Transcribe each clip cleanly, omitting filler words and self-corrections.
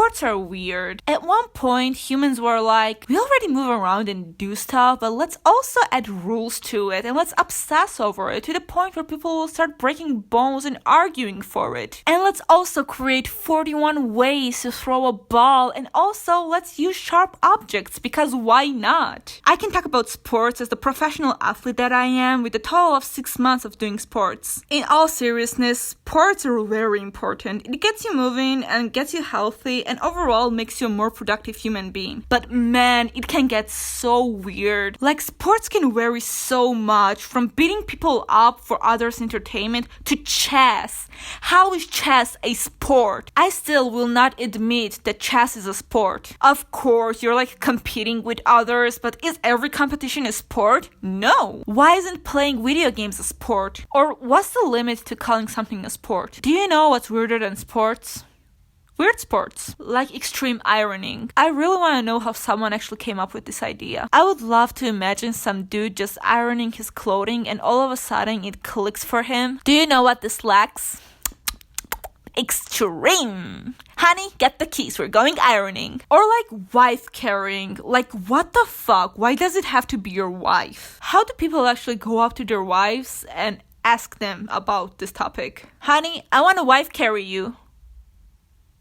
sports are weird. At one point, humans were like, we already move around and do stuff, but let's also add rules to it and let's obsess over it to the point where people will start breaking bones and arguing for it. And let's also create 41 ways to throw a ball, and also let's use sharp objects because why not? I can talk about sports as the professional athlete that I am with a total of 6 months of doing sports. In all seriousness, sports are very important. It gets you moving and gets you healthy and overall makes you a more productive human being. But man, it can get so weird. Like, sports can vary so much, from beating people up for others' entertainment to chess. How is chess a sport? I still will not admit that chess is a sport. Of course, you're like competing with others, but is every competition a sport? No. Why isn't playing video games a sport? Or what's the limit to calling something a sport? Do you know what's weirder than sports? Weird sports, like extreme ironing. I really want to know how someone actually came up with this idea. I would love to imagine some dude just ironing his clothing and all of a sudden it clicks for him. Do you know what this lacks? Extreme. Honey, get the keys, we're going ironing. Or like wife carrying. Like, what the fuck? Why does it have to be your wife? How do people actually go up to their wives and ask them about this topic? Honey, I want a wife carry you.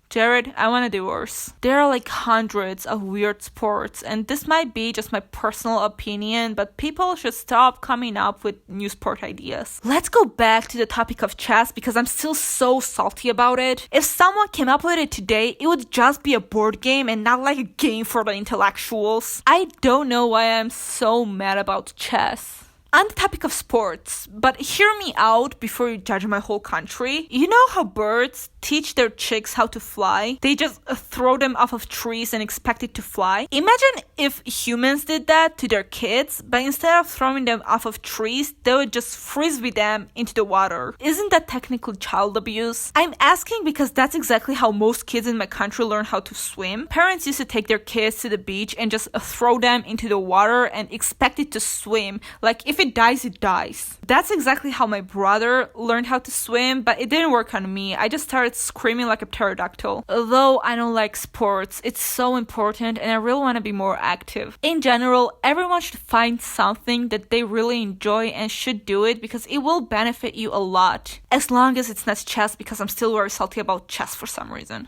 Jared, I want a divorce. There are like hundreds of weird sports, and this might be just my personal opinion, but people should stop coming up with new sport ideas. Let's go back to the topic of chess because I'm still so salty about it. If someone came up with it today, it would just be a board game and not like a game for the intellectuals. I don't know why I'm so mad about chess. On the topic of sports, but hear me out before you judge my whole country. You know how birds teach their chicks how to fly? They just throw them off of trees and expect it to fly. Imagine if humans did that to their kids, but instead of throwing them off of trees, they would just frisbee them into the water. Isn't that technically child abuse? I'm asking because that's exactly how most kids in my country learn how to swim. Parents used to take their kids to the beach and just throw them into the water and expect it to swim. Like, if it dies, it dies. That's exactly how my brother learned how to swim, but it didn't work on me. I just started screaming like a pterodactyl. Although I don't like sports, it's so important and I really want to be more active. In general, everyone should find something that they really enjoy and should do it because it will benefit you a lot. As long as it's not chess, because I'm still very salty about chess for some reason.